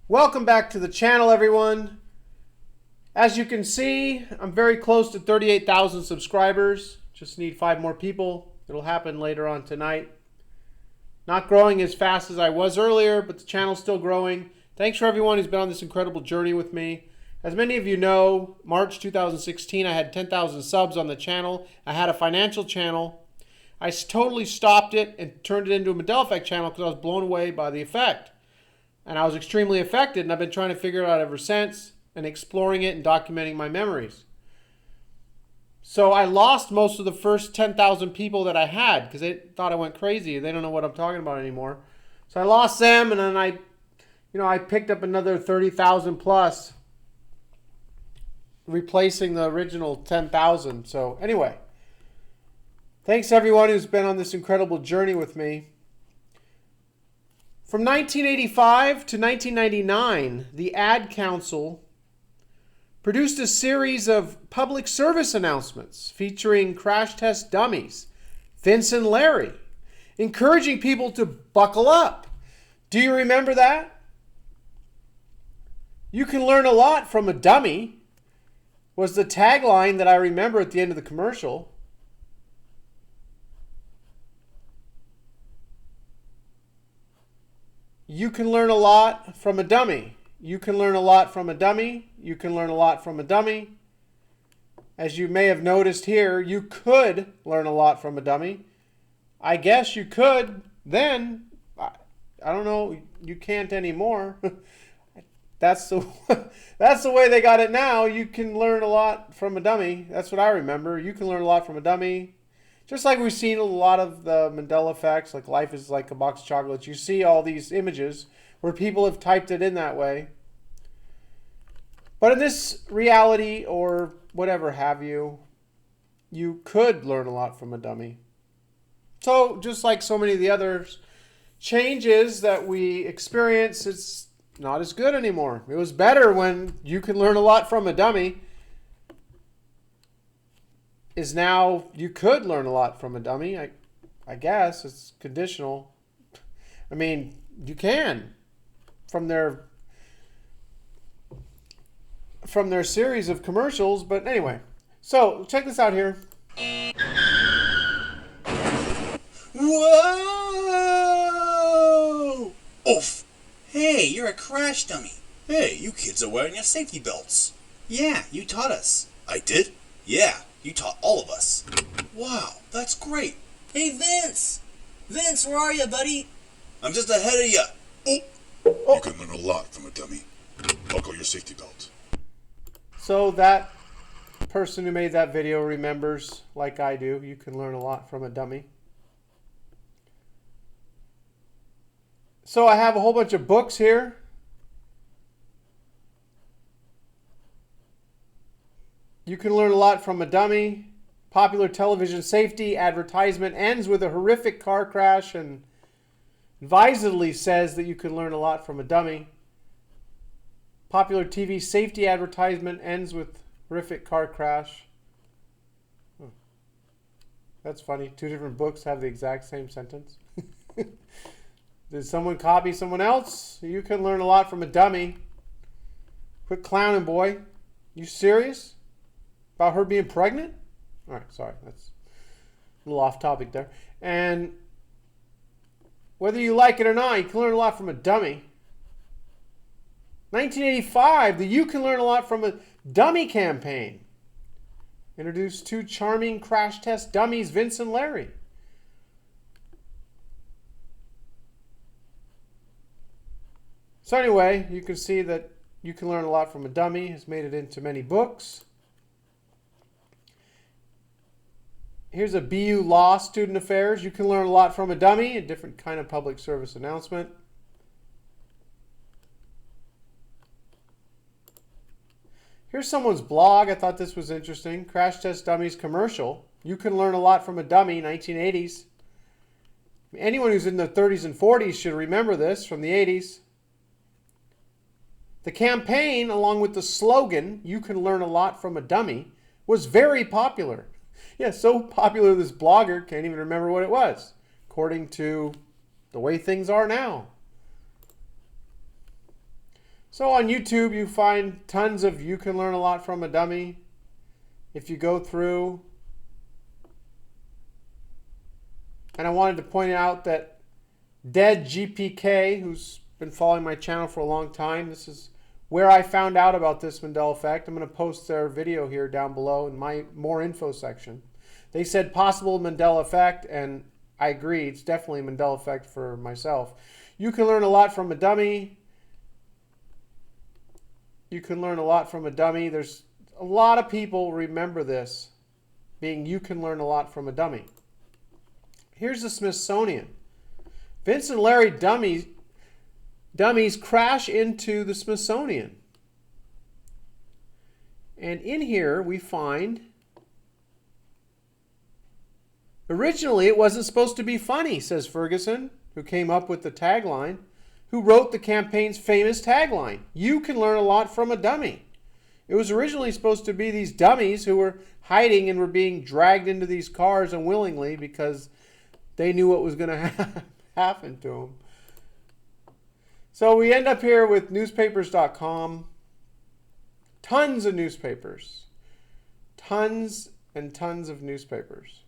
Welcome back to the channel, everyone. As you can see, I'm very close to 38,000 subscribers. Just need 5 more people. It'll happen later on tonight. Not growing as fast as I was earlier, but the channel's still growing. Thanks for everyone who's been on this incredible journey with me. As many of you know, March 2016, I had 10,000 subs on the channel. I had a financial channel. I totally stopped it and turned it into a Mandela effect channel because I was blown away by the effect. And I was extremely affected, and I've been trying to figure it out ever since and exploring it and documenting my memories. So I lost most of the first 10,000 people that I had because they thought I went crazy. They don't know what I'm talking about anymore. So I lost them, and then I picked up another 30,000 plus, replacing the original 10,000. So anyway, thanks everyone who's been on this incredible journey with me. From 1985 to 1999, the Ad Council produced a series of public service announcements featuring crash test dummies, Vince and Larry, encouraging people to buckle up. Do you remember that? "You can learn a lot from a dummy" was the tagline that I remember at the end of the commercial. You can learn a lot from a dummy. You can learn a lot from a dummy. You can learn a lot from a dummy. As you may have noticed here, you could learn a lot from a dummy. I guess you could then. I don't know. You can't anymore. That's the way they got it now. You can learn a lot from a dummy. That's what I remember. You can learn a lot from a dummy. Just like we've seen a lot of the Mandela effects, like life is like a box of chocolates. You see all these images where people have typed it in that way. But in this reality or whatever have you, you could learn a lot from a dummy. So just like so many of the other changes that we experience, it's not as good anymore. It was better when you can learn a lot from a dummy. Is now you could learn a lot from a dummy. I guess it's conditional. I mean, you can from their series of commercials, but anyway. So check this out here. Whoa! Oof! Hey, you're a crash dummy. Hey, you kids are wearing your safety belts. Yeah, you taught us. I did? Yeah, you taught all of us. Wow, that's great. Hey, Vince! Vince, where are you, buddy? I'm just ahead of you. Oh. You can learn a lot from a dummy. Buckle your safety belt. So that person who made that video remembers, like I do, you can learn a lot from a dummy. So I have a whole bunch of books here. You can learn a lot from a dummy. Popular television safety advertisement ends with a horrific car crash and advisedly says that you can learn a lot from a dummy. Popular TV safety advertisement ends with horrific car crash. That's funny. 2 different books have the exact same sentence. Did someone copy someone else? You can learn a lot from a dummy. Quit clowning, boy. You serious? About her being pregnant? All right, sorry. That's a little off topic there. And whether you like it or not, you can learn a lot from a dummy. 1985, the You Can Learn a Lot from a Dummy campaign introduced 2 charming crash test dummies, Vince and Larry. So anyway, you can see that You Can Learn a Lot from a Dummy has made it into many books. Here's a BU Law Student Affairs. You can learn a lot from a dummy, a different kind of public service announcement. Here's someone's blog. I thought this was interesting. Crash Test Dummies commercial. You can learn a lot from a dummy, 1980s. Anyone who's in the 30s and 40s should remember this from the 80s. The campaign, along with the slogan, "You can learn a lot from a dummy," was very popular. Yeah, so popular this blogger can't even remember what it was, according to the way things are now. So on YouTube, you find tons of You Can Learn a Lot from a Dummy. If you go through, and I wanted to point out that Dead GPK, who's been following my channel for a long time, this is where I found out about this Mandela effect. I'm going to post their video here down below in my more info section. They said possible Mandela effect, and I agree. It's definitely a Mandela effect for myself. You can learn a lot from a dummy. You can learn a lot from a dummy. There's a lot of people remember this being you can learn a lot from a dummy. Here's the Smithsonian. Vince and Larry dummies crash into the Smithsonian. And in here we find, originally it wasn't supposed to be funny, says Ferguson, who came up with the tagline, who wrote the campaign's famous tagline, you can learn a lot from a dummy. It was originally supposed to be these dummies who were hiding and were being dragged into these cars unwillingly because they knew what was going to happen to them. So we end up here with newspapers.com. Tons of newspapers. Tons and tons of newspapers.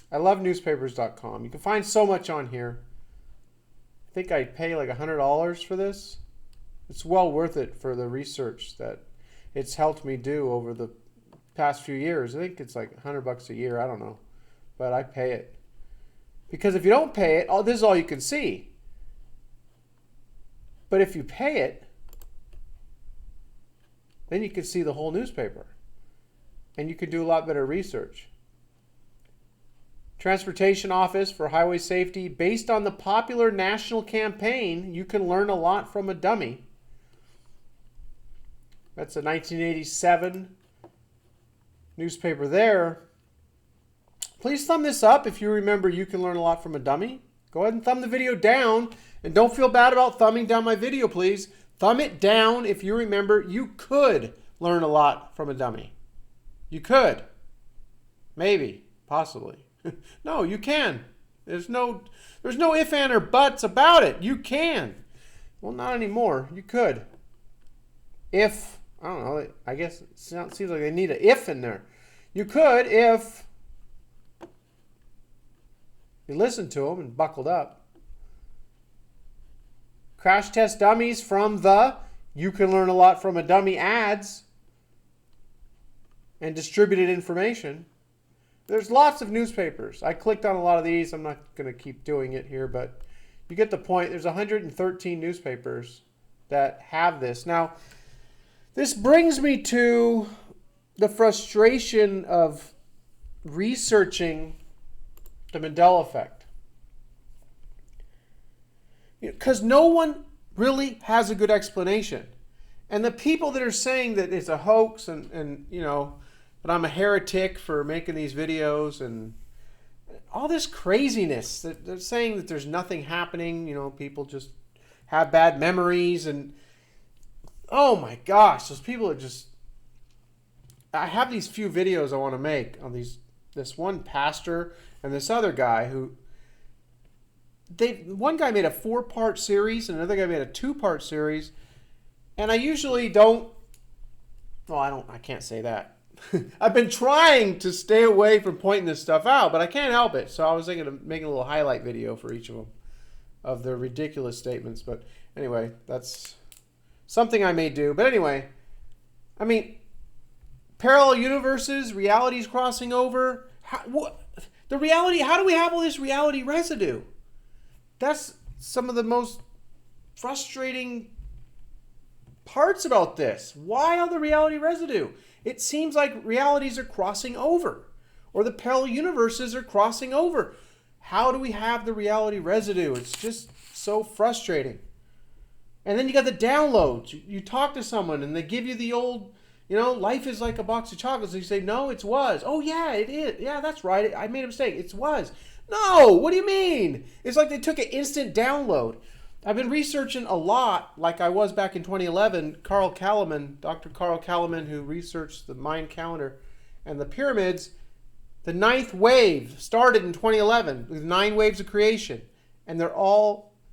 I love newspapers.com. You can find so much on here. I think I pay like $100 for this. It's well worth it for the research that it's helped me do over the past few years. I think it's like $100 a year. I don't know. But I pay it. Because if you don't pay it, this is all you can see. But if you pay it, then you can see the whole newspaper. And you can do a lot better research. Transportation Office for Highway Safety. Based on the popular national campaign, you can learn a lot from a dummy. That's a 1987 newspaper there. Please thumb this up if you remember you can learn a lot from a dummy. Go ahead and thumb the video down. And don't feel bad about thumbing down my video, please. Thumb it down if you remember you could learn a lot from a dummy. You could. Maybe. Possibly. No, you can. There's no if, and, or buts about it. You can. Well, not anymore. You could. If, I don't know, I guess it seems like they need an if in there. You could if you listened to them and buckled up. Crash test dummies from the You Can Learn a Lot from a Dummy ads and distributed information. There's lots of newspapers. I clicked on a lot of these. I'm not going to keep doing it here, but you get the point. There's 113 newspapers that have this. Now, this brings me to the frustration of researching the Mandela effect. Because no one really has a good explanation. And the people that are saying that it's a hoax and you know, that I'm a heretic for making these videos and all this craziness, that they're saying that there's nothing happening, you know, people just have bad memories and oh my gosh, those people are just, I have these few videos I want to make on this one pastor and this other guy who one guy made a 4-part series and another guy made a 2-part series, and I usually don't, well, I can't say that. I've been trying to stay away from pointing this stuff out, but I can't help it. So I was thinking of making a little highlight video for each of them of their ridiculous statements. But anyway, that's something I may do. But anyway, I mean, parallel universes, realities crossing over. How do we have all this reality residue? That's some of the most frustrating parts about this. Why all the reality residue? It seems like realities are crossing over, or the parallel universes are crossing over. How do we have the reality residue? It's just so frustrating. And then you got the downloads. You talk to someone and they give you the old, you know, life is like a box of chocolates. And you say, no, it was. Oh, yeah, it is. Yeah, that's right. I made a mistake. It was. No, what do you mean? It's like they took an instant download. I've been researching a lot, like I was back in 2011. Dr. Carl Kalleman, who researched the Mayan calendar and the pyramids, the 9th wave started in 2011 with 9 waves of creation. And they're all